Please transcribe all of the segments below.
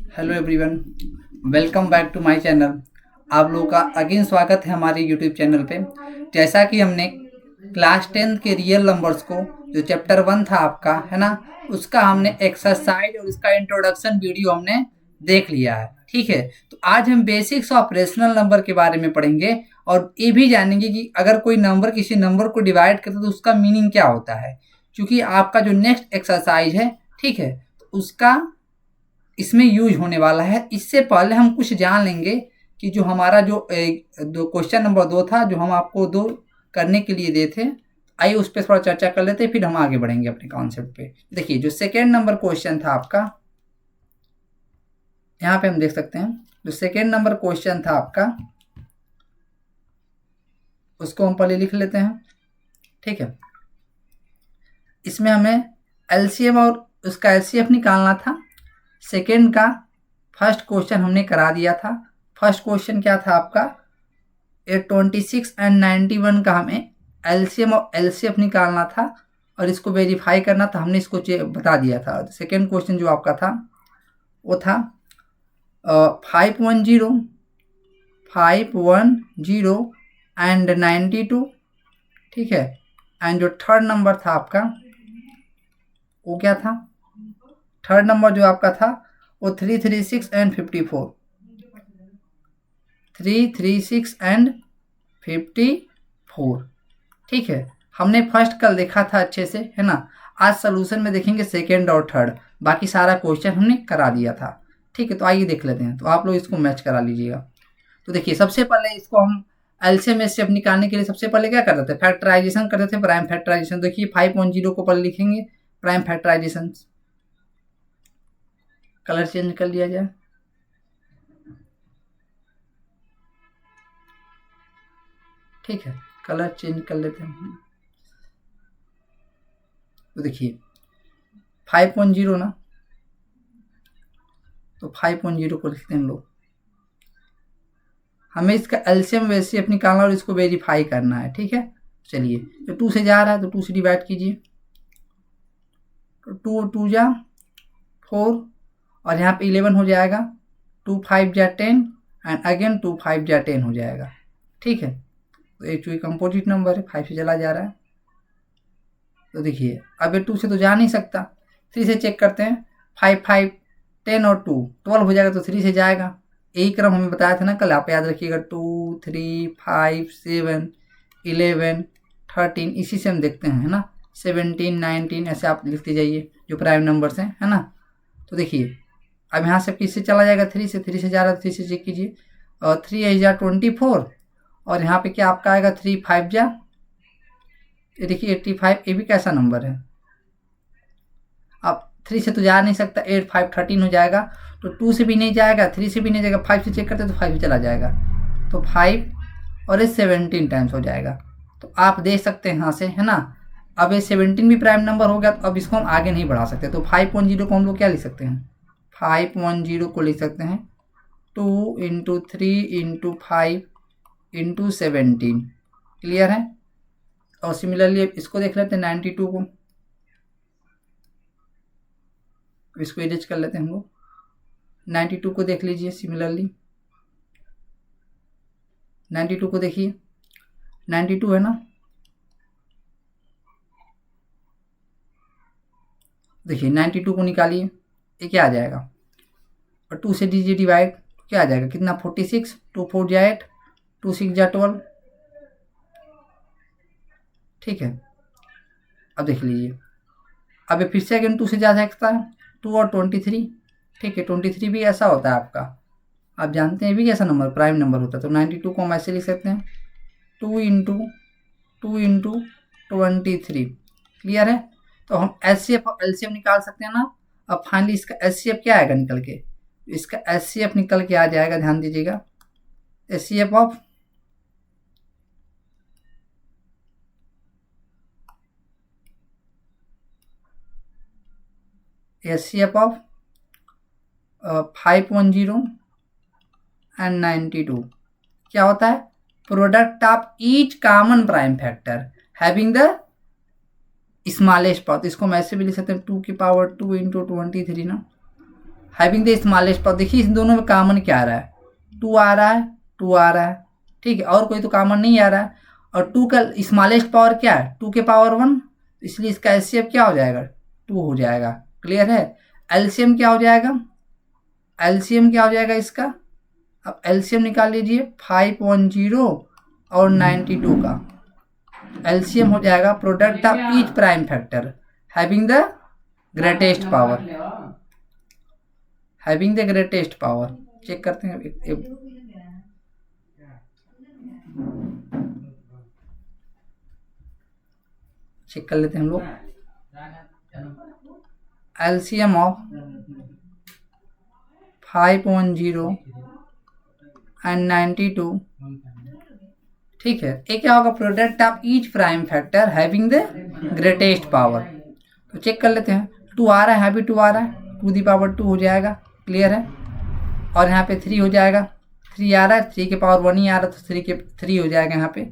Hello everyone, welcome back to my channel. आप लोगों का अगेन स्वागत है हमारे यूट्यूब चैनल पे। जैसा कि हमने क्लास 10 के रियल नंबर्स को, जो चैप्टर 1 था आपका, है ना, उसका हमने एक्सरसाइज और इसका इंट्रोडक्शन वीडियो हमने देख लिया है। ठीक है, तो आज हम बेसिक्स ऑफ रेशनल नंबर के बारे में पढ़ेंगे और ये भी जानेंगे कि अगर कोई नंबर किसी नंबर को डिवाइड करता है तो उसका मीनिंग क्या होता है। क्योंकि आपका जो नेक्स्ट एक्सरसाइज है, ठीक है, तो उसका इसमें यूज होने वाला है। इससे पहले हम कुछ जान लेंगे कि जो हमारा जो दो क्वेश्चन नंबर 2 था, जो हम आपको दो करने के लिए दिए थे, आइए उस पर थोड़ा चर्चा कर लेते हैं, फिर हम आगे बढ़ेंगे अपने कॉन्सेप्ट पे। देखिए, जो सेकेंड नंबर क्वेश्चन था आपका, यहाँ पे हम देख सकते हैं, जो सेकेंड नंबर क्वेश्चन था आपका, उसको हम पहले लिख लेते हैं। ठीक है, इसमें हमें एलसीएम और उसका एचसीएफ निकालना था। सेकेंड का फर्स्ट क्वेश्चन हमने करा दिया था। फर्स्ट क्वेश्चन क्या था आपका, 26 एंड 91 का हमें एलसीएम और एलसीएफ निकालना था और इसको वेरीफाई करना था। हमने इसको बता दिया था। सेकेंड क्वेश्चन जो आपका था वो था 510 एंड 92। ठीक है, एंड जो थर्ड नंबर था आपका वो क्या था, थर्ड नंबर जो आपका था वो 336 एंड 54, 336 एंड 54। ठीक है, हमने फर्स्ट कल देखा था अच्छे से, है ना। आज सोल्यूशन में देखेंगे सेकेंड और थर्ड, बाकी सारा क्वेश्चन हमने करा दिया था। ठीक है, तो आइए देख लेते हैं। तो आप लोग इसको मैच करा लीजिएगा। तो देखिए, सबसे पहले इसको हम एलसीएम एचसीएफ निकालने के लिए सबसे पहले क्या करते थे, फैक्टराइजेशन करते थे, प्राइम फैक्टराइजेशन। देखिए 510 को पहले लिखेंगे प्राइम फैक्टराइजेशन। कलर चेंज कर लिया जाए। ठीक है, कलर चेंज कर लेते हैं। तो देखिए 510 ना, तो 510 को लिखते हैं हम लोग। हमें इसका एलसीएम वेसीएफ निकालना और इसको वेरीफाई करना है। ठीक है, चलिए, तो 2 से जा रहा है तो 2 से डिवाइड कीजिए। तो 2 2 जा 4 और यहाँ पे 11 हो जाएगा। 2 5 जा 10 एंड अगेन 2 5 जा 10 हो जाएगा। ठीक है, तो एक्चुअली कंपोजिट नंबर है, 5 से चला जा रहा है। तो देखिए, अब ये 2 से तो जा नहीं सकता, 3 से चेक करते हैं। 5 5 10 और 2 12 हो जाएगा, तो 3 से जाएगा। यही क्रम हमें बताया था ना कल, आप याद रखिएगा। 2 3 5 7 11 13, इसी से हम देखते हैं, है ना। 17 19 ऐसे आप लिखते जाइए जो प्राइम नंबर्स हैं, है ना। तो देखिए, अब यहाँ से किससे चला जाएगा, 3 से जा रहा है, तो 3 से चेक कीजिए। और 3 जा 24 और यहाँ पे क्या आपका आएगा, 3 5 जा, ये देखिए 85। ये भी कैसा नंबर है, अब 3 से तो जा नहीं सकता, 8 5 13 हो जाएगा। तो 2 से भी नहीं जाएगा, 3 से भी नहीं जाएगा, 5 से चेक करते तो 5 से चला जाएगा। तो 5 और ये 17 टाइम्स हो जाएगा। तो आप देख सकते हैं यहाँ से, है ना। अब ये 17 भी प्राइम नंबर हो गया, तो अब इसको हम आगे नहीं बढ़ा सकते। तो 510 को हम लोग क्या लिख सकते हैं, 510 को लिख सकते हैं 2 × 3 × 5 × 17। क्लियर है। और सिमिलरली इसको देख लेते हैं 92 को, इसको इरेज कर लेते हैं हम लोग। 92 को देख लीजिए सिमिलरली, 92 को देखिए, 92 है ना। देखिए 92 को निकालिए, ये क्या आ जाएगा, और 2 से दीजिए डिवाइड, क्या आ जाएगा, कितना, 46। 2 4 जा 8, 2 6 जा 12। ठीक है, अब देख लीजिए, अब ये फिर से अगेन 2 से जा सकता है, 2 और 23। ठीक है, 23 भी ऐसा होता है आपका, आप जानते हैं भी कैसा नंबर प्राइम नंबर होता है। तो 92 को हम ऐसे लिख सकते हैं 2 × 23। क्लियर है। तो हम एचसीएफ और एलसीएम निकाल सकते हैं ना। अब फाइनली इसका एचसीएफ क्या आएगा निकल के, इसका एचसीएफ निकल के आ जाएगा, ध्यान दीजिएगा, HCF of HCF of 510 and 92 क्या होता है, product of each common prime factor having the smallest power. इसको हम ऐसे भी लिख सकते हैं 2 की पावर 2 × 23 ना, हैविंग द स्मॉलेस्ट पावर। देखिए इन दोनों में कॉमन क्या आ रहा है, 2 आ रहा है, 2 आ रहा है, ठीक है, और कोई तो कॉमन नहीं आ रहा है। और 2 का स्मॉलेस्ट पावर क्या है, 2 के पावर 1, इसलिए इसका एचसीएफ क्या हो जाएगा, 2 हो जाएगा। क्लियर है। एलसीएम क्या हो जाएगा, एलसीएम क्या हो जाएगा इसका, अब एलसीएम निकाल लीजिए 5.0 और 92 का एलसीएम हो जाएगा product of each prime factor having the greatest power, having the greatest power. Check करते हैं चेक कर लेते हैं हम लोग। एलसीएम ऑफ 5.0 एंड 92, ठीक है। ये क्या होगा, product of each prime factor having the greatest power. तो चेक कर लेते हैं, 2 आ रहा है, यहाँ भी 2 आ रहा है, 2 दी पावर 2 हो जाएगा। क्लियर है। और यहाँ पे 3 हो जाएगा, 3 आ रहा है, 3 के पावर 1 ही आ रहा है, तो 3 के 3 हो जाएगा यहाँ पे।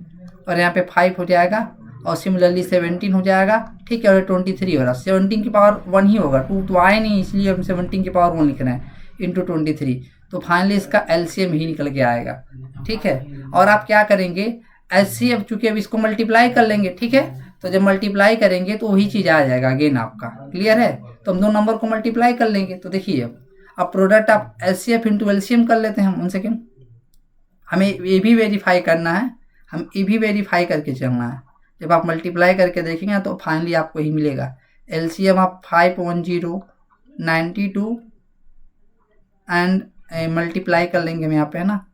और यहाँ पे 5 हो जाएगा, और सिमिलरली 17 हो जाएगा, ठीक है। और 23 हो रहा है, 17 की पावर 1 ही होगा, 2 तो आए नहीं, इसलिए हम 17 की पावर 1 लिख रहे हैं इंटू 23। तो फाइनली इसका एलसीएम ही निकल के आएगा, ठीक है। और आप क्या करेंगे, एचसीएफ चूंकि अब इसको मल्टीप्लाई कर लेंगे, ठीक है। तो जब मल्टीप्लाई करेंगे तो वही चीज़ आ जाएगा अगेन आपका। क्लियर है। तो हम 2 नंबर को मल्टीप्लाई कर लेंगे, तो देखिए अब product of HCF into LCM कर लेते हैं हम। 1 सेकेंड, हमें ये भी वेरीफाई करना है, हम ये भी वेरीफाई करके चलना है। जब आप मल्टीप्लाई करके देखेंगे तो फाइनली आपको ही मिलेगा एलसीएम ऑफ 5.0 92 एंड मल्टीप्लाई कर लेंगे हम यहाँ पे, है ना।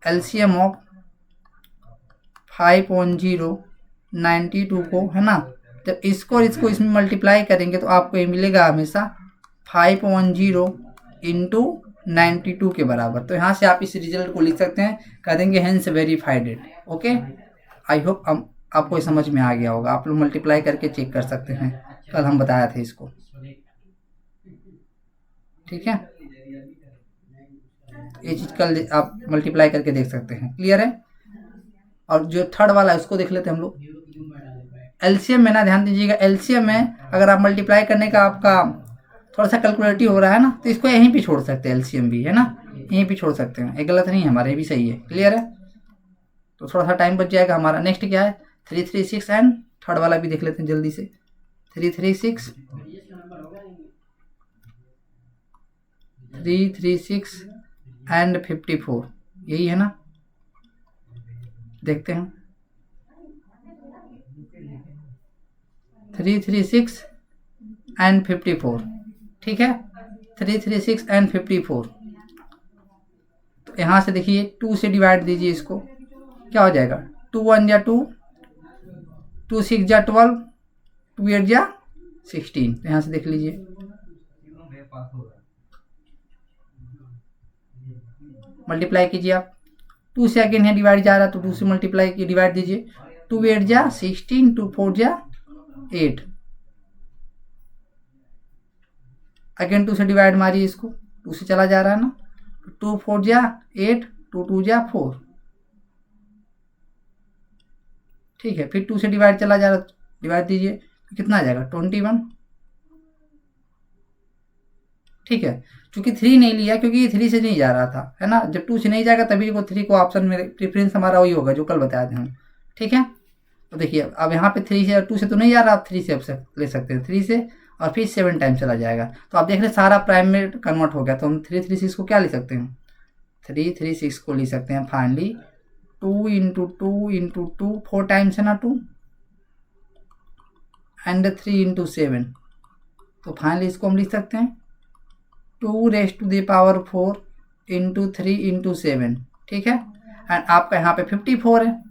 एलसीएम ऑफ 5.0 92 को, है ना, जब इसको और इसको इसमें मल्टीप्लाई करेंगे तो आपको ये मिलेगा हमेशा 5.0 इंटू 92 के बराबर। तो यहाँ से आप इस रिजल्ट को लिख सकते हैं, कह देंगे hence verified it. Okay, I hope आपको समझ में आ गया होगा। आप लोग मल्टीप्लाई करके चेक कर सकते हैं, कल हम बताया था इसको, ठीक है। ये चीज़ कल आप मल्टीप्लाई करके देख सकते हैं। क्लियर है। और जो थर्ड वाला है उसको देख लेते हैं हम लोग। एलसीएम में ना ध्यान दीजिएगा, एलसीएम में अगर आप मल्टीप्लाई करने का आपका थोड़ा सा कैलकुलेटिव हो रहा है ना, तो इसको यहीं पे छोड़ सकते हैं, एलसीएम भी, है ना, यहीं पे छोड़ सकते हैं, ये गलत नहीं है हमारा, ये भी सही है। क्लियर है। तो थोड़ा सा टाइम बच जाएगा हमारा। नेक्स्ट क्या है, 336 एंड थर्ड वाला भी देख लेते हैं जल्दी से। 336 एंड 54, यही है ना, देखते हैं। 336 एंड 54, ठीक है। 336 एंड 54, तो यहाँ से देखिए 2 से डिवाइड दीजिए इसको, क्या हो जाएगा, 2 1 जा 2, 2 6 जा 12, 2 8 जा 16। तो यहाँ से देख लीजिए, मल्टीप्लाई कीजिए आप, 2 से अगेन है डिवाइड जा रहा है, तो 2 से मल्टीप्लाई की डिवाइड दीजिए, 2 8 जा 16, 2 4 जा 8, अगेन 2 से डिवाइड मारिए इसको, 2 से चला जा रहा है ना, 2 4 जा 8, 2 2 जा 4, ठीक है। फिर 2 से डिवाइड चला जा रहा है, डिवाइड दीजिए, कितना आ जाएगा, 21, ठीक है। चूंकि 3 नहीं लिया क्योंकि ये 3 से नहीं जा रहा था, है ना। जब 2 से नहीं जाएगा तभी वो 3 को ऑप्शन में प्रेफरेंस हमारा वही होगा जो कल बताया था हम, ठीक है। तो देखिए अब यहाँ पे 3 से, 2 से तो नहीं जा रहा, आप 3 से ले सकते हैं, 3 से, और फिर 7 टाइम चला जाएगा। तो आप देख रहे हैं सारा प्राइम में कन्वर्ट हो गया। तो हम 336 को क्या ले सकते हैं, 336 को ले सकते हैं फाइनली 2 इंटू 2 इंटू 2, 4 टाइम्स है ना 2, एंड 3 इंटू 7। तो फाइनली इसको हम लिख सकते हैं 2 raise to the power 4 into 3 into 7, ठीक है। एंड आपका यहाँ पे 54 है,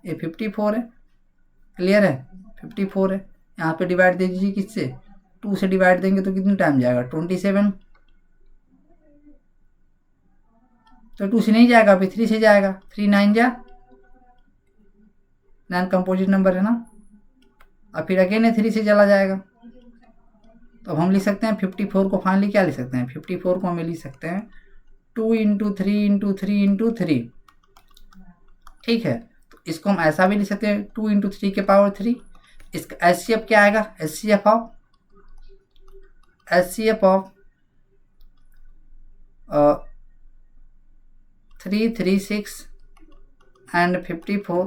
ये 54 है। क्लियर है, 54 है। यहाँ पे डिवाइड दे दीजिए किससे, 2 से डिवाइड देंगे तो कितनी टाइम जाएगा, 27। तो 2 से नहीं जाएगा, अभी 3 से जाएगा, 3 9 जा 9 कंपोजिट नंबर है ना, और फिर अगेन है 3 से चला जाएगा। तो हम लिख सकते हैं 54 को फाइनली क्या लिख सकते हैं, 54 को हमें लिख सकते हैं 2 इंटू 3 इंटू 3 इंटू 3, ठीक है। तो इसको हम ऐसा भी लिख सकते हैं 2 इंटू 3 के पावर 3। इसका एचसीएफ क्या आएगा, HCF of 336 and 54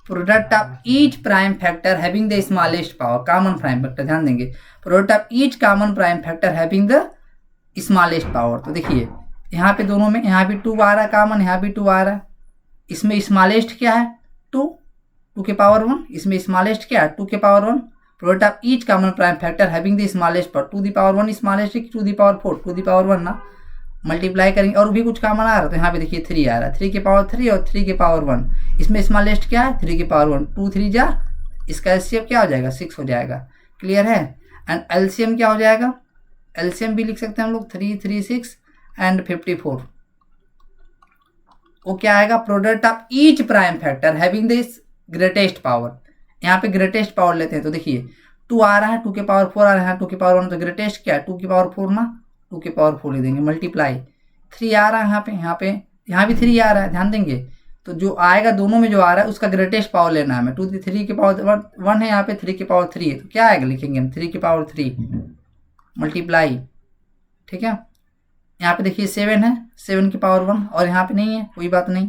product of each prime factor having the smallest power, common prime factor ध्यान देंगे, product of each common prime factor having the smallest power. तो देखिए यहाँ पे दोनों में, यहाँ भी 2 आ रहा है कॉमन, यहाँ भी 2 आ रहा है। इसमें स्मॉलेस्ट क्या है 2, 2 के पावर 1, इसमें स्मॉलेस्ट क्या है 2 के power 1। Product of each common prime factor having the smallest power 2 the power 1 smallest है, 2 द पावर 4 2 द पावर 1 ना, मल्टीप्लाई करेंगे और भी कुछ कॉमन आ रहा है। तो यहाँ पे देखिए 3 आ रहा है, 3 के पावर 3 और 3 के पावर 1। इसमें स्मॉलेस्ट क्या है 3 के पावर 1, 2 3 जा, इसका एलसीएम क्या हो जाएगा 6 हो जाएगा। क्लियर है। एंड एलसीएम क्या हो जाएगा, एलसीएम भी लिख सकते हैं हम लोग 336 एंड 54। वो क्या आएगा, product of each prime factor having this greatest power. यहाँ पे ग्रेटेस्ट पावर लेते हैं तो देखिए 2 आ रहा है, 2 के पावर 4 आ रहा है, 2 के पावर 1, तो ग्रेटेस्ट क्या है 2 के पावर 4 ना, 2 के पावर 4 ले देंगे, मल्टीप्लाई 3 आ रहा है यहाँ भी 3 आ रहा है, ध्यान देंगे। तो जो आएगा दोनों में जो आ रहा है उसका ग्रेटेस्ट पावर लेना है हमें। 2 3 के पावर 1 है, यहाँ पे 3 के पावर 3 है, तो क्या आएगा लिखेंगे हम 3 के पावर 3 मल्टीप्लाई। ठीक है, यहाँ पे देखिए 7 है, 7 के पावर 1 और यहाँ पे नहीं है, कोई बात नहीं,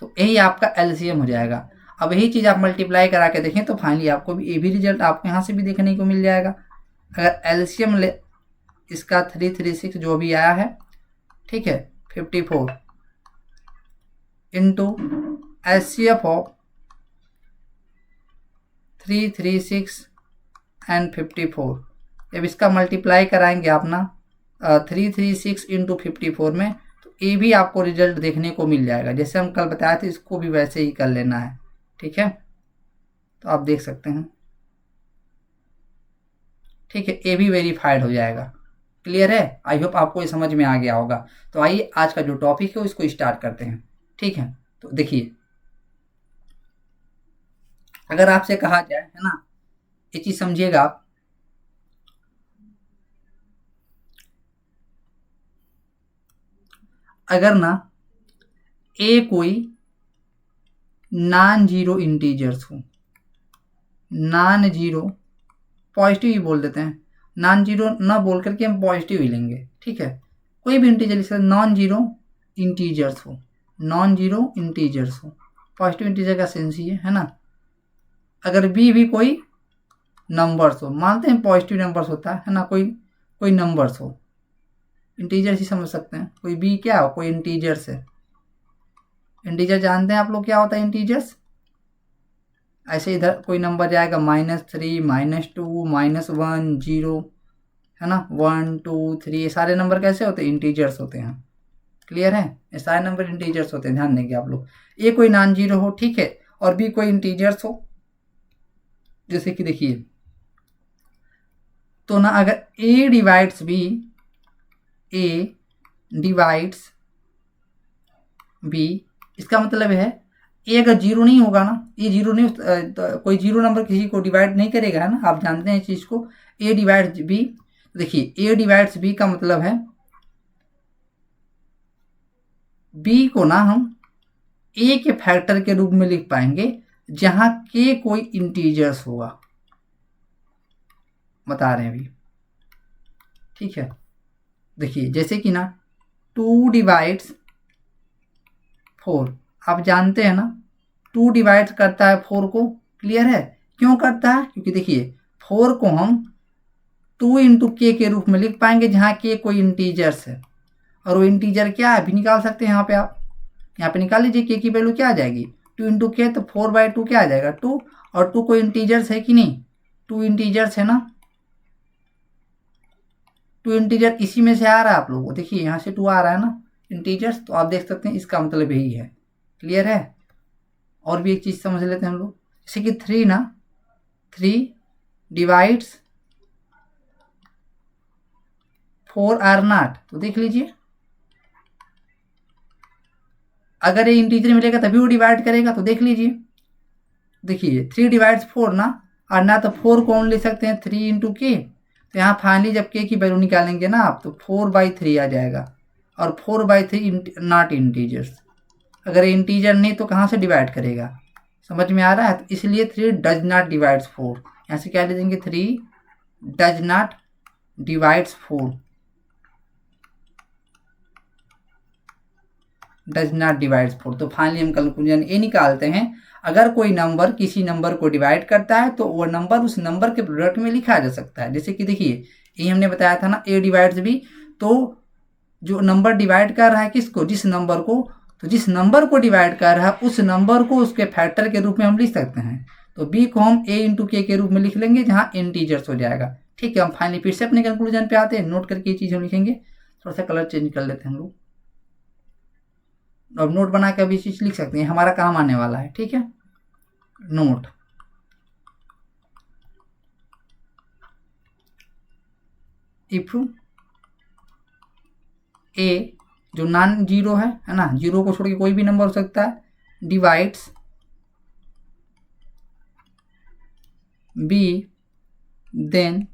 तो यही आपका एलसीएम हो जाएगा। अब यही चीज़ आप मल्टीप्लाई करा के देखें तो फाइनली आपको भी ये भी रिजल्ट आपको यहाँ से भी देखने को मिल जाएगा। अगर एलसीएम ले इसका 336 जो भी आया है, ठीक है, 54 इंटू एचसीएफ ऑफ 336 एंड 54, जब इसका मल्टीप्लाई कराएंगे आप ना 336 इंटू 54 में, तो ये भी आपको रिजल्ट देखने को मिल जाएगा। जैसे हम कल बताए थे इसको भी वैसे ही कर लेना है। ठीक है, तो आप देख सकते हैं, ठीक है, ये भी वेरीफाइड हो जाएगा। क्लियर है, आई होप आपको ये समझ में आ गया होगा। तो आइए आज का जो टॉपिक है उसको स्टार्ट करते हैं। ठीक है, तो देखिए अगर आपसे कहा जाए, है ना, ये चीज समझिएगा आप, अगर ना ए कोई नॉन जीरो इंटीजर्स हो, नॉन जीरो पॉजिटिव ही बोल देते हैं, नॉन जीरो ना बोल करके हम पॉजिटिव ही लेंगे। ठीक है, कोई भी इंटीजर जैसे नॉन जीरो इंटीजर्स हो, नॉन जीरो इंटीजर्स हो, पॉजिटिव इंटीजर का सेंस ही है ना। अगर बी भी कोई नंबर्स हो, मानते हैं पॉजिटिव नंबर्स होता है ना, कोई नंबर्स हो, इंटीजर्स ही समझ सकते हैं, कोई बी क्या हो, कोई इंटीजर्स है। इंटीजर जानते हैं आप लोग क्या होता है इंटीजर्स, ऐसे इधर कोई नंबर जाएगा -3 -2 -1 0, है ना, 1 2 3, ये सारे नंबर कैसे होते हैं इंटीजर्स होते हैं। क्लियर है, ये सारे नंबर इंटीजर्स होते हैं, ध्यान देंगे आप लोग। ए कोई नॉन जीरो हो, ठीक है, और बी कोई इंटीजर्स हो, जैसे कि देखिए तो ना अगर a divides b, a divides b, इसका मतलब है ए अगर जीरो नहीं होगा ना, ये जीरो नहीं, तो कोई जीरो नंबर किसी को डिवाइड नहीं करेगा, है ना, आप जानते हैं इस चीज को। ए डिवाइड्स बी, देखिए ए डिवाइड्स बी का मतलब है बी को ना हम ए के फैक्टर के रूप में लिख पाएंगे जहां के कोई इंटीजर्स होगा, बता रहे हैं अभी। ठीक है, देखिए जैसे कि ना 2 डिवाइड्स 4, आप जानते हैं ना 2 डिवाइड करता है 4 को। क्लियर है, क्यों करता है, क्योंकि देखिए 4 को हम 2 इंटू के रूप में लिख पाएंगे जहां के कोई इंटीजर्स है, और वो इंटीजर क्या है भी निकाल सकते हैं। यहाँ पे आप यहाँ पे निकाल लीजिए, के की वैल्यू क्या आ जाएगी 2 इंटू के, तो 4/2 क्या आ जाएगा 2, और 2 कोई इंटीजर्स है कि नहीं, 2 इंटीजर्स है ना, 2 इंटीजर इसी में से आ रहा है आप लोगों को, देखिए यहाँ से 2 आ रहा है ना इंटीजर्स, तो आप देख सकते हैं इसका मतलब यही है। क्लियर है, और भी एक चीज समझ लेते हैं हम लोग, जैसे कि 3 ना, 3 डिवाइड्स 4 आर नॉट, तो देख लीजिए अगर ये इंटीजर मिलेगा तभी वो डिवाइड करेगा, तो देख लीजिए, देखिए 3 डिवाइड्स 4 ना, और ना तो 4 कौन ले सकते हैं 3 इंटू के, तो यहाँ फाइनली जब के की वैल्यू निकालेंगे ना आप, तो 4/3 आ जाएगा, और 4/3 नॉट इंटीजर्स, अगर इंटीजर नहीं तो कहाँ से डिवाइड करेगा, समझ में आ रहा है। तो इसलिए 3 डज नॉट डिवाइड्स 4, यहाँ से क्या ले देंगे 3 does not divides 4। Does not divide 4। तो फाइनली हम कंक्लूजन ये निकालते हैं, अगर कोई नंबर किसी नंबर को डिवाइड करता है तो वो नंबर उस नंबर के प्रोडक्ट में लिखा जा सकता है। जैसे कि देखिए ये हमने बताया था ना, ए डिवाइड्स बी, तो जो नंबर डिवाइड कर रहा है किसको, जिस नंबर को, तो जिस नंबर को डिवाइड कर रहा है उस नंबर को उसके फैक्टर के रूप में हम लिख सकते हैं। तो बी को हम ए इंटू के रूप में लिख लेंगे जहाँ इंटीजर्स हो जाएगा। ठीक है, हम फाइनली फिर से अपने कंक्लूजन पे आते हैं, नोट करके ये चीज़ हम लिखेंगे। थोड़ा सा कलर चेंज कर लेते हैं हम लोग, अब नोट बना के अभी चीज़ लिख सकते हैं, हमारा काम आने वाला है। ठीक है, नोट इफ ए जो नॉन जीरो है ना, जीरो को छोड़ के कोई भी नंबर हो सकता है, divides B, then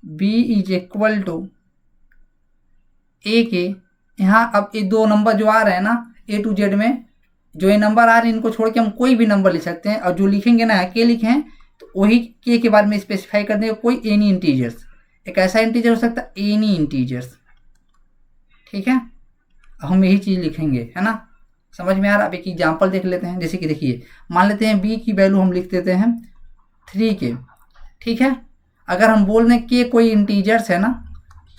B is equal to A K. यहाँ अब ये दो नंबर जो आ रहे हैं ना ए टू जेड में, जो ये नंबर आ रहे हैं इनको छोड़ के हम कोई भी नंबर लिख सकते हैं, और जो लिखेंगे ना के लिखे हैं तो वही के बारे में स्पेसिफाई कर देंगे, कोई एनी इंटीजर्स, एक ऐसा इंटीजर हो सकता है एनी इंटीजर्स। ठीक है, हम यही चीज़ लिखेंगे, है ना, समझ में आ रहा। अब एक एग्जाम्पल देख लेते हैं, जैसे कि देखिए मान लेते हैं बी की वैल्यू हम लिख देते हैं 3 के। ठीक है, अगर हम बोल दें के कोई इंटीजर्स है ना,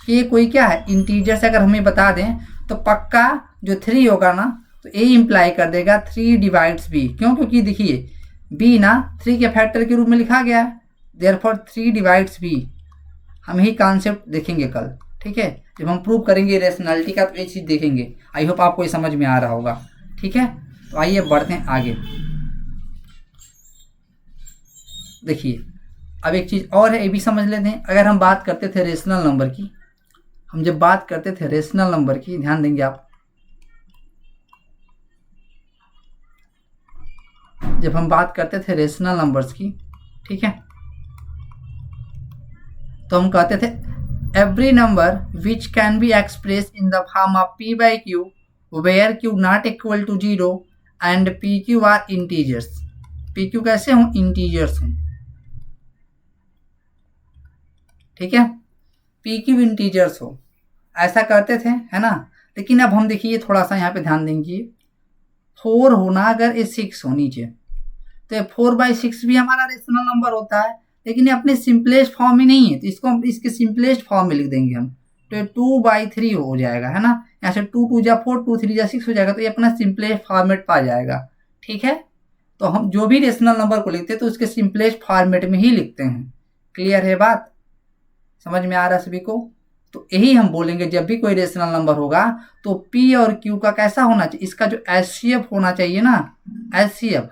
के कोई क्या है इंटीजर्स, अगर हमें बता दें तो पक्का जो 3 होगा ना तो ए इम्प्लाई कर देगा 3 डिवाइड्स बी। क्यों, क्योंकि देखिए बी ना 3 के फैक्टर के रूप में लिखा गया है, देयरफॉर 3 डिवाइड्स बी। हम यही कॉन्सेप्ट देखेंगे कल। ठीक है, जब हम प्रूव करेंगे रेशनैलिटी का तो ये चीज़ देखेंगे। आई होप आपको ये समझ में आ रहा होगा। ठीक है, तो आइए बढ़ते हैं आगे। देखिए अब एक चीज़ और है, ये भी समझ लेते हैं। अगर हम बात करते थे रेशनल नंबर की, हम जब बात करते थे रेशनल नंबर की, ध्यान देंगे आप, जब हम बात करते थे रेशनल नंबर्स की, ठीक है, तो हम कहते थे every number which can be express in the form of p by q where q not equal to 0 and p q are integers. P q कैसे हों, इंटीजर्स हों। ठीक है, पी क्यू इंटीजर्स हो, ऐसा करते थे, है ना। लेकिन अब हम देखिए थोड़ा सा यहाँ पे ध्यान देंगे, 4 होना अगर ये 6 हो नीचे, तो 4/6 भी हमारा रेशनल नंबर होता है, लेकिन ये अपने सिंपलेस्ट फॉर्म में नहीं है, तो इसको हम इसके सिंपलेस्ट फॉर्म में लिख देंगे हम, तो ये 2/3 हो जाएगा, है ना। यहाँ से 2 2 जा 4, 2 3 जा 6 हो जाएगा, तो ये अपना सिंपलेस्ट फॉर्मेट पा जाएगा। ठीक है, तो हम जो भी रेशनल नंबर को लिखते हैं तो उसके सिंपलेस्ट फॉर्मेट में ही लिखते हैं। क्लियर है बात, समझ में आ रहा है सभी को। तो यही हम बोलेंगे, जब भी कोई रेशनल नंबर होगा तो P और Q का कैसा होना चाहिए, इसका जो HCF होना चाहिए ना, HCF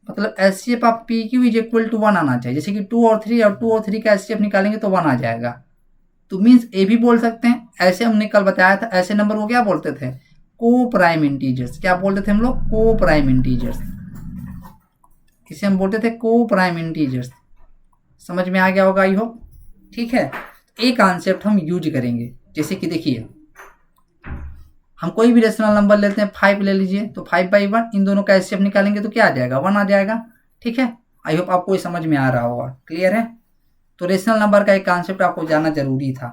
मतलब HCF of PQ is equal to 1 आना चाहिए। जैसे कि 2 और 3, और 2 और 3 का HCF निकालेंगे तो 1 आ जाएगा। तो मीन्स ये भी बोल सकते हैं, ऐसे हमने कल बताया था, ऐसे नंबर को क्या बोलते थे, को प्राइम इंटीजर्स। क्या बोलते थे हम लोग, को प्राइम इंटीजर्स। इसे हम बोलते थे को प्राइम इंटीजर्स। समझ में आ गया होगा आई होप। ठीक है, एक कॉन्सेप्ट हम यूज करेंगे, जैसे कि देखिए हम कोई भी रेशनल नंबर लेते हैं, 5 ले लीजिए, तो 5/1 इन दोनों का एचसीएफ निकालेंगे तो क्या आ जाएगा, 1 आ जाएगा। ठीक है, आई होप आपको ये समझ में आ रहा होगा। क्लियर है, तो रेशनल नंबर का एक कॉन्सेप्ट आपको जानना जरूरी था।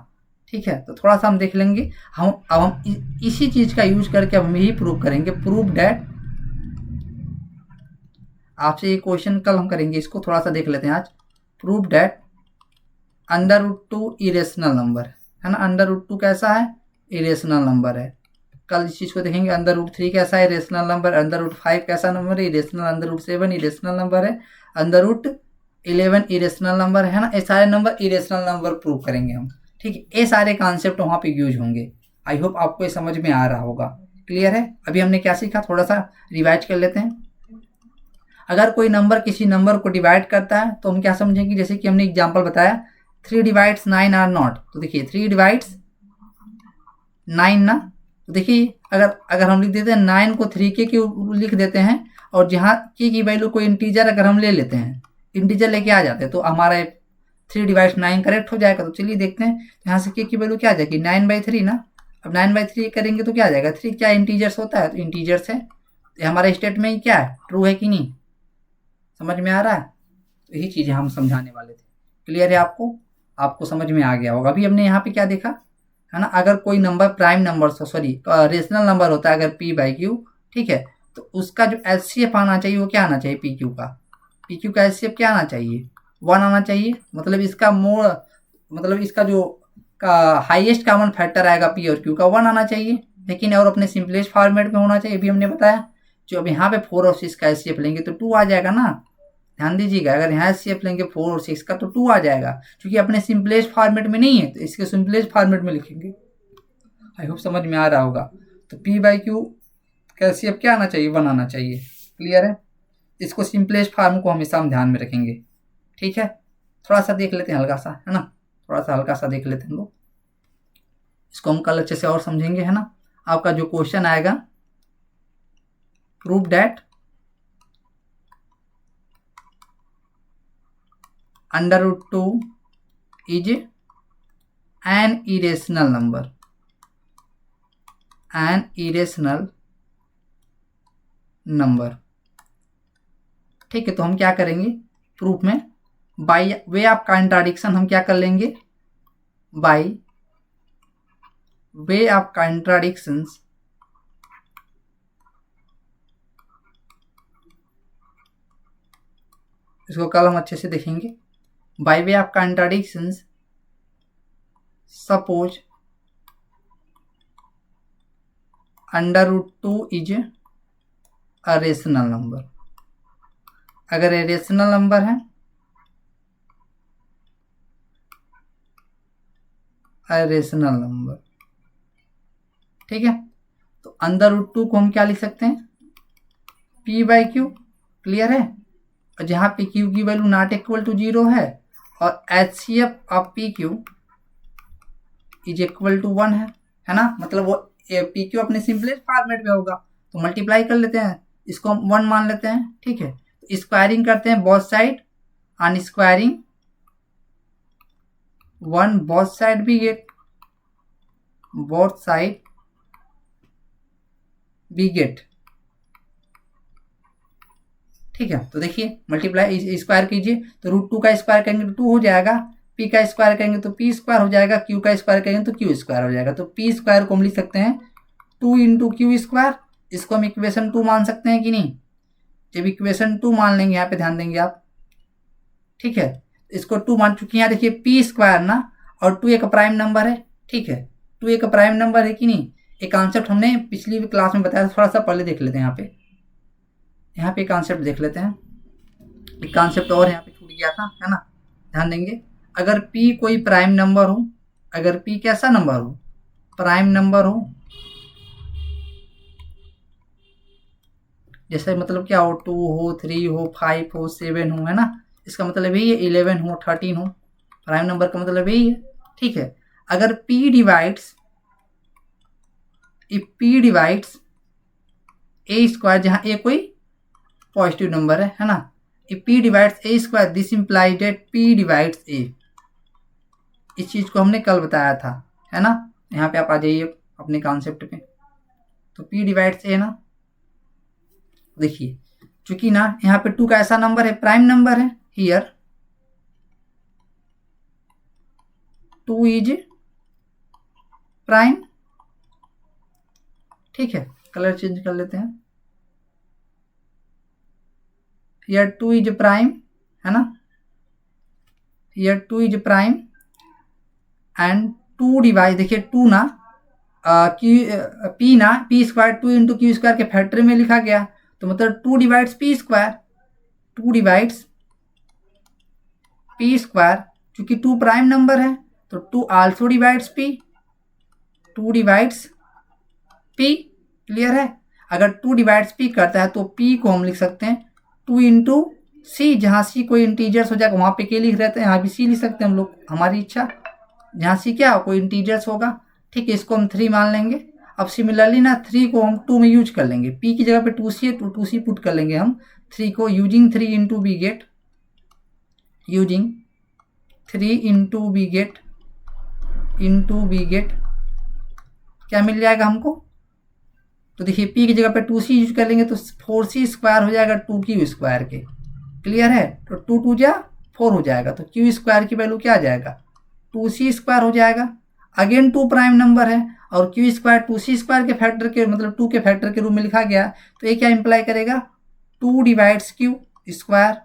ठीक है, तो थोड़ा सा हम देख लेंगे। अब हम इसी चीज़ का यूज करके अब हम यही प्रूव करेंगे, प्रूव डैट। आपसे ये क्वेश्चन कल हम करेंगे, इसको थोड़ा सा देख लेते हैं आज। प्रूव डैट √2 इरेशनल नंबर, है ना। √2 कैसा है, इरेशनल नंबर है। कल इस चीज़ को देखेंगे। √3 कैसा है, इरेशनल नंबर। √5 कैसा नंबर है, इरेशनल। √7 इरेशनल नंबर है। √11 इरेशनल नंबर है ना। ये सारे नंबर इरेशनल नंबर प्रूव करेंगे हम। ठीक है, ये सारे कॉन्सेप्ट वहाँ पे यूज होंगे। आई होप आपको ये समझ में आ रहा होगा। क्लियर है, अभी हमने क्या सीखा, थोड़ा सा रिवाइज कर लेते हैं। अगर कोई नंबर किसी नंबर को डिवाइड करता है तो हम क्या समझेंगे, जैसे कि हमने एग्जाम्पल बताया 3 डिवाइड्स 9 आर नॉट। तो देखिए 3 डिवाइड्स 9 ना, तो देखिए अगर हम लिख देते हैं 9 को 3 के लिख देते हैं, और जहाँ की वैल्यू को इंटीजर अगर हम ले लेते हैं, इंटीजर लेके आ जाते हैं, तो हमारा 3 डिवाइड्स 9 करेक्ट हो जाएगा। तो चलिए देखते हैं, यहाँ से के की वैल्यू क्या आ जाएगी, 9/3 ना। अब 9/3 करेंगे तो क्या आ जाएगा, 3 क्या इंटीजर्स होता है, तो इंटीजर्स है। तो हमारे स्टेटमेंट क्या है, ट्रू है कि नहीं, समझ में आ रहा है। तो यही चीज़ें हम समझाने वाले थे। क्लियर है आपको समझ में आ गया होगा। अभी हमने यहाँ पे क्या देखा, है ना। अगर कोई number prime number sorry rational number होता है अगर p बाई क्यू, ठीक है, तो उसका जो HCF आना चाहिए वो क्या आना चाहिए, PQ का, PQ का HCF क्या आना चाहिए, 1 आना चाहिए। मतलब इसका मोड, मतलब इसका जो का हाईएस्ट कॉमन फैक्टर आएगा P और Q का 1 आना चाहिए, लेकिन और अपने सिंपलेस्ट फॉर्मेट में होना चाहिए, भी हमने बताया। जो अब यहाँ पे 4 और 6 का HCF लेंगे तो 2 आ जाएगा ना, ध्यान दीजिएगा। अगर यहाँ HCF लेंगे 4 और 6 का तो 2 आ जाएगा, क्योंकि अपने सिंपलेस्ट फॉर्मेट में नहीं है तो इसके सिंपलेस्ट फॉर्मेट में लिखेंगे। आई होप समझ में आ रहा होगा। तो P बाई क्यू का HCF क्या आना चाहिए, 1 आना चाहिए। क्लियर है। इसको सिंपलेस्ट फॉर्म को हमेशा हम ध्यान में रखेंगे, ठीक है। थोड़ा सा देख लेते हैं हल्का सा, है ना, थोड़ा सा हल्का सा देख लेते हैं हम लोग। इसको हम कल अच्छे से और समझेंगे, है ना। आपका जो क्वेश्चन आएगा, prove that √2 is an irrational number, N irrational number, ठीक है। तो हम क्या करेंगे प्रूफ में, बाई वे ऑफ कॉन्ट्राडिक्शन हम क्या कर लेंगे, बाई वे ऑफ कॉन्ट्राडिक्शंस इसको कल हम अच्छे से देखेंगे। By way of contradictions suppose √2 is a rational number. अगर ये रेशनल नंबर है, रेशनल नंबर, ठीक है, तो √2 को हम क्या लिख सकते हैं, P बाई क्यू। क्लियर है। और जहाँ पे Q की वैल्यू नॉट इक्वल टू 0 है और HCF of PQ is equal to 1 है ना। मतलब वो PQ अपने सिंपलेस्ट फॉर्मेट में होगा, तो मल्टीप्लाई कर लेते हैं, इसको हम 1 मान लेते हैं, ठीक है। तो स्क्वायरिंग करते हैं both side, on squaring 1 both side भी get, both side we get, ठीक है। तो देखिए मल्टीप्लाई स्क्वायर कीजिए, तो √2 का स्क्वायर करेंगे तो 2 हो जाएगा, P का स्क्वायर करेंगे तो P स्क्वायर हो जाएगा, Q का स्क्वायर करेंगे तो Q स्क्वायर हो जाएगा। तो P स्क्वायर को हम लिख सकते हैं 2 इंटू Q स्क्वायर। इसको हम इक्वेशन 2 मान सकते हैं कि नहीं। जब इक्वेशन 2 मान लेंगे, यहाँ पे ध्यान देंगे आप, ठीक है। इसको 2 मान चुके हैं, यहाँ देखिए P स्क्वायर ना, और 2 एक प्राइम नंबर है, ठीक है, 2 एक प्राइम नंबर है कि नहीं। एक कॉन्सेप्ट हमने पिछली क्लास में बताया, थोड़ा सा पहले देख लेते हैं। यहाँ पे कॉन्सेप्ट देख लेते हैं, एक कॉन्सेप्ट और यहाँ पे छूट गया था, है ना। ध्यान देंगे, अगर P कोई प्राइम नंबर हो, अगर P कैसा नंबर हो, प्राइम नंबर हो, जैसे मतलब क्या हो, 2 हो, 3 हो, 5 हो, 7 हो, है ना। इसका मतलब यही है 11 हो, 13 हो, प्राइम नंबर का मतलब यही है, ठीक है। अगर P divides, if P divides A square, जहाँ A कोई पॉजिटिव नंबर है ना, if P divides A square this implies that P divides A। इस चीज को हमने कल बताया था, है ना। यहाँ पे आप आ जाइए अपने कॉन्सेप्ट पे, तो P डिवाइड्स A ना, देखिए चूंकि ना यहाँ पे 2 का ऐसा नंबर है, प्राइम नंबर है, हियर 2 इज प्राइम, ठीक है। कलर चेंज कर लेते हैं, हियर 2 इज प्राइम, है ना, here 2 is prime and 2 divide, देखिए 2 ना P ना P square 2 into Q square के फैक्टर में लिखा गया, तो मतलब 2 divides P square, 2 divides P square, चूंकि 2 प्राइम नंबर है तो 2 also divides P, 2 divides P। Clear है। अगर 2 डिवाइड्स P करता है तो P को हम लिख सकते हैं 2 इंटू C, जहाँ C कोई इंटीजर्स हो जाएगा, वहाँ पे K लिख रहते हैं, यहाँ भी C लिख सकते हैं हम लोग, हमारी इच्छा, जहाँ C क्या हो, कोई इंटीजर्स होगा, ठीक है। इसको हम 3 मान लेंगे। अब सिमिलरली ना 3 को हम 2 में यूज कर लेंगे, P की जगह पे 2C है तो 2C पुट कर लेंगे हम 3 को, using 3 into b get, using 3 into b get into b get, क्या मिल जाएगा हमको, तो देखिए P की जगह पे 2C यूज कर लेंगे तो 4C स्क्वायर हो जाएगा 2Q स्क्वायर के। क्लियर है। तो 2 2 जा 4 हो जाएगा, तो Q स्क्वायर की वैल्यू क्या आ जाएगा, 2C स्क्वायर हो जाएगा। अगेन टू प्राइम नंबर है और q square to c square के फैक्टर के मतलब टू के फैक्टर के रूप में लिखा गया, तो ये क्या इंप्लाई करेगा, to divides Q square,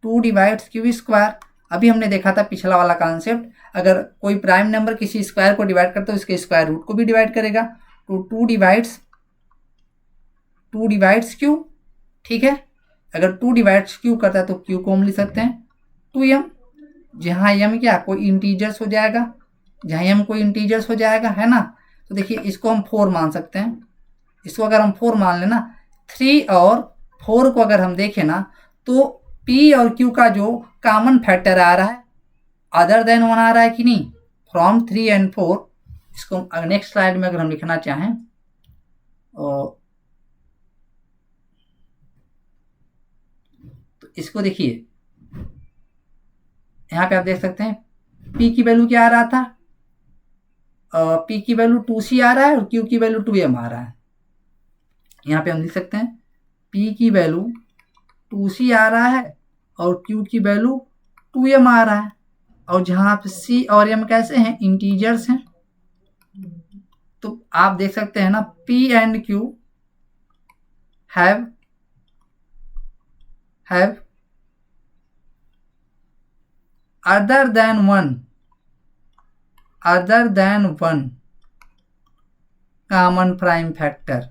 to divides Q square. अभी हमने देखा था पिछला वाला कॉन्सेप्ट, अगर कोई प्राइम नंबर किसी स्क्वायर को डिवाइड करता है तो इसके स्क्वायर रूट को भी डिवाइड करेगा, तो टू डिवाइड्स क्यू, ठीक है। अगर टू डिवाइड्स क्यू करता है तो क्यू को हम लिख सकते हैं टू एम, जहाँ एम क्या कोई इंटीजर्स हो जाएगा, जहाँ एम कोई इंटीजर्स हो जाएगा, है ना। तो देखिए इसको हम 4 मान सकते हैं, इसको अगर हम 4 मान लेना, 3 और 4 को अगर हम देखें ना तो पी और क्यू का जो कॉमन फैक्टर आ रहा है अदर देन 1 आ रहा है कि नहीं, फ्रॉम 3 and 4। इसको नेक्स्ट स्लाइड में अगर हम लिखना चाहें तो इसको देखिए, यहाँ पे आप देख सकते हैं P की वैल्यू क्या आ रहा था, P की वैल्यू 2C आ रहा है और Q की वैल्यू 2M आ रहा है। यहाँ पे हम लिख सकते हैं P की वैल्यू 2C आ रहा है और Q की वैल्यू 2M आ रहा है, और जहाँ पे C और M कैसे हैं, इंटीजर्स हैं। तो आप देख सकते हैं ना P and Q have other than one common prime factor,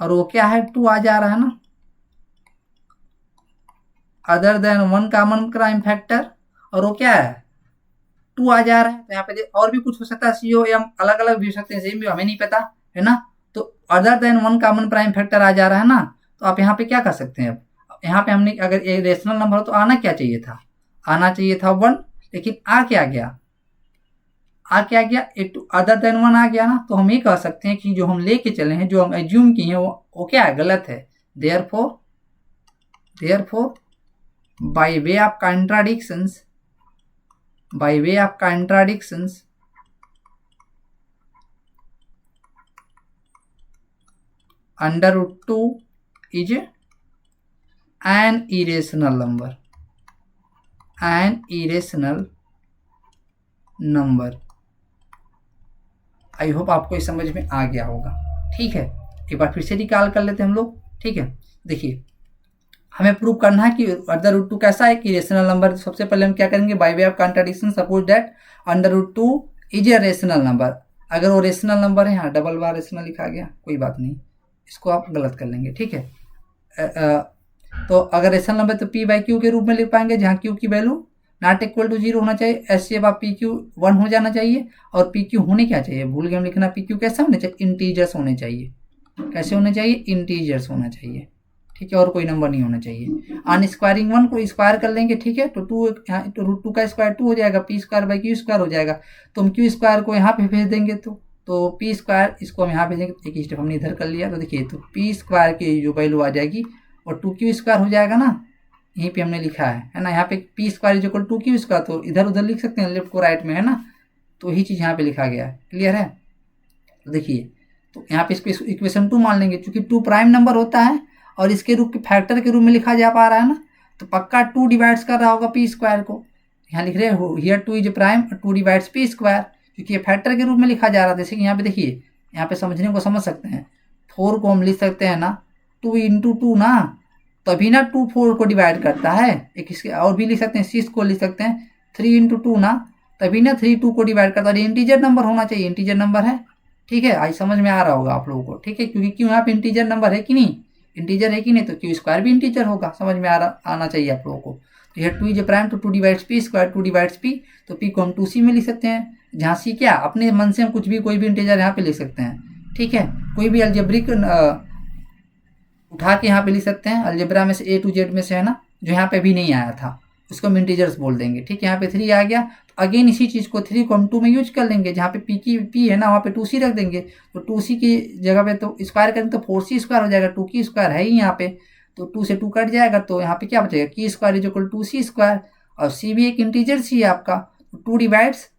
और वो क्या है, 2 आ जा रहा है ना, other than 1 common prime factor, और वो क्या है 2 आ जा रहा है। तो यहाँ पे और भी कुछ हो सकता है, सी ओ एम अलग अलग भी हो सकते हैं, सेम भी हमें नहीं पता है ना। तो other than 1 common prime factor आ जा रहा है ना, तो आप यहाँ पे क्या कर सकते हैं, अब यहाँ पे हमने अगर ये रेशनल नंबर हो तो आना क्या चाहिए था, आना चाहिए था 1, लेकिन आ क्या गया, अदर देन 1 आ गया ना। तो हम ये कह सकते हैं कि जो हम लेके चले हैं, जो हम एज्यूम किए हैं वो क्या है, गलत है। Therefore by way of contradictions under root 2 is an irrational number। I hope आपको इस समझ में आ गया होगा, ठीक है। एक बार फिर से रिकॉल कर लेते हैं हम लोग, ठीक है। देखिए हमें प्रूव करना है कि अंडर रूट 2 कैसा है कि रेशनल नंबर। सबसे पहले हम क्या करेंगे, by way of contradiction suppose that under root 2 is a rational number. अगर वो रेशनल नंबर है, यहाँ डबल बार रेशनल लिखा गया, कोई बात नहीं, इसको आप गलत कर लेंगे, ठीक है। तो अगर रेशनल नंबर तो P बाई Q के रूप में लिख पाएंगे, जहाँ Q की वैल्यू नॉट इक्वल टू 0 होना चाहिए, एस सी पी क्यू 1 हो जाना चाहिए, और पी क्यू होने क्या चाहिए, भूल गए हम लिखना, पी क्यू कैसे होने चाहिए, इंटीजर्स होने चाहिए। कैसे होने चाहिए, इंटीजर्स होना चाहिए, ठीक है, और कोई नंबर नहीं होना चाहिए। ऑन स्क्वायरिंग 1 को स्क्वायर कर लेंगे, ठीक है, तो 2 यहाँ तो रूट 2 का स्क्वायर 2 हो जाएगा, P square by Q square हो जाएगा। तो हम क्यू स्क्वायर को यहाँ पे भेज देंगे, तो पी स्क्वायर इसको हम यहाँ भेजेंगे, एक स्टेप हमने इधर कर लिया। तो देखिए तो पी स्क्वायर की जो वैल्यू आ जाएगी और 2q स्क्वायर हो जाएगा ना, यहीं पे हमने लिखा है ना, यहाँ पे P square is equal 2q square, तो इधर उधर लिख सकते हैं, लेफ्ट को राइट में, है ना। तो यही चीज़ यहाँ पे लिखा गया है, क्लियर है। तो देखिए तो यहाँ पे इसको इक्वेशन 2 मान लेंगे, चूंकि 2 प्राइम नंबर होता है और इसके रूप के फैक्टर के रूप में लिखा जा पा रहा है ना, तो पक्का 2 डिवाइड्स कर रहा होगा पी स्क्वायर को। यहाँ लिख रहे हो here 2 is prime, 2 divides P square, क्योंकि ये फैक्टर के रूप में लिखा जा रहा है। जैसे कि यहाँ पे देखिए, यहाँ पे समझने को समझ सकते हैं, 4 को हम लिख सकते हैं ना 2 इंटू 2 ना, तभी ना 2 4 को डिवाइड करता है। एक इसके और भी लिख सकते हैं, 6 को लिख सकते हैं 3 इंटू 2 ना, तभी ना 3 2 को डिवाइड करता है। इंटीजर नंबर होना चाहिए, इंटीजर नंबर है, ठीक है। आज समझ में आ रहा होगा आप लोगों को, ठीक है, क्योंकि क्यों यहाँ पे इंटीजर नंबर है कि नहीं, इंटीजर है कि नहीं, तो क्यू स्क्वायर भी इंटीजर होगा, समझ में आना चाहिए आप लोगों को। तो यह 2 इज प्राइम, तो 2 divides P square, 2 divides P, तो पी को हम 2c में लिख सकते हैं, जहाँ सी क्या अपने मन से हम कुछ भी कोई भी इंटीजर यहाँ पे लिख सकते हैं, ठीक है। कोई भी अलजेब्रिक उठा के यहाँ पे लिख सकते हैं, अलजेब्रा में से A to Z में से, है ना, जो यहाँ पे भी नहीं आया था उसको हम इंटीजर्स बोल देंगे, ठीक है। यहाँ पे 3 आ गया, तो अगेन इसी चीज़ को 3 को हम 2 में यूज कर लेंगे, जहाँ पे P है ना, वहाँ पे 2C रख देंगे, तो 2C की जगह पे तो स्क्वायर करेंगे तो 4C स्क्वायर हो जाएगा, 2 की स्क्वायर है ही यहाँ पे, तो 2 से 2 कट जाएगा, तो यहाँ पे क्या बचेगा, की square is equal 2C square, और C भी एक इंटीजर सी है आपका, तो 2 डिवाइड्स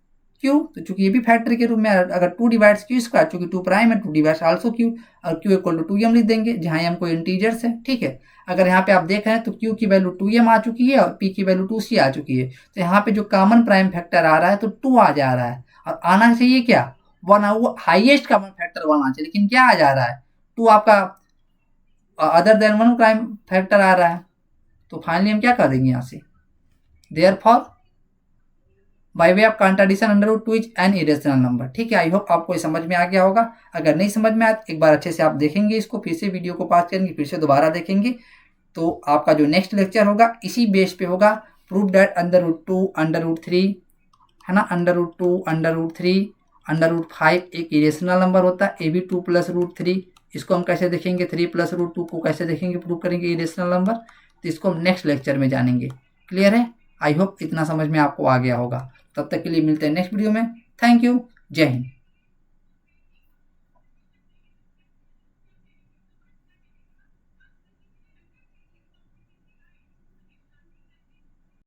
क्यू, तो चूंकि ये भी फैक्टर के रूप में, अगर 2 डिवाइड्स क्यू स्क्वायर, चूंकि 2 प्राइम है 2 डिवाइड्स आल्सो क्यू, और क्यू इक्वल टू 2m लिख देंगे, जहां m कोई इंटीजर्स है, ठीक है। अगर यहाँ पे आप देख रहे हैं तो q की वैल्यू 2m आ चुकी है और p की वैल्यू 2c आ चुकी है, तो यहाँ पे जो कॉमन प्राइम फैक्टर आ रहा है तो 2 आ जा रहा है, और आना चाहिए क्या 1, वो हाईएस्ट कॉमन फैक्टर 1 आना चाहिए, लेकिन क्या आ जा रहा है 2 आपका अदर देन 1 प्राइम फैक्टर आ रहा है। तो फाइनली हम क्या कर देंगे यहाँ से, therefore by way of contradiction under root 2 is an irrational number, ठीक है। आई होप आपको ये समझ में आ गया होगा। अगर नहीं समझ में आया तो एक बार अच्छे से आप देखेंगे इसको, फिर से वीडियो को पॉज करेंगे, फिर से दोबारा देखेंगे, तो आपका जो नेक्स्ट लेक्चर होगा इसी बेस पे होगा, prove that under root 2 under root 3 है ना, under root 2 under root 3 under root 5 एक इरेशनल नंबर होता है, ए भी 2 प्लस रूट 3, इसको हम कैसे देखेंगे, 3 प्लस रूट 2 को कैसे देखेंगे, प्रूव करेंगे इरेशनल नंबर, तो इसको हम नेक्स्ट लेक्चर में जानेंगे। क्लियर है? आई होप इतना समझ में आपको आ गया होगा। तब तक के लिए मिलते हैं नेक्स्ट वीडियो में। थैंक यू, जय हिंद।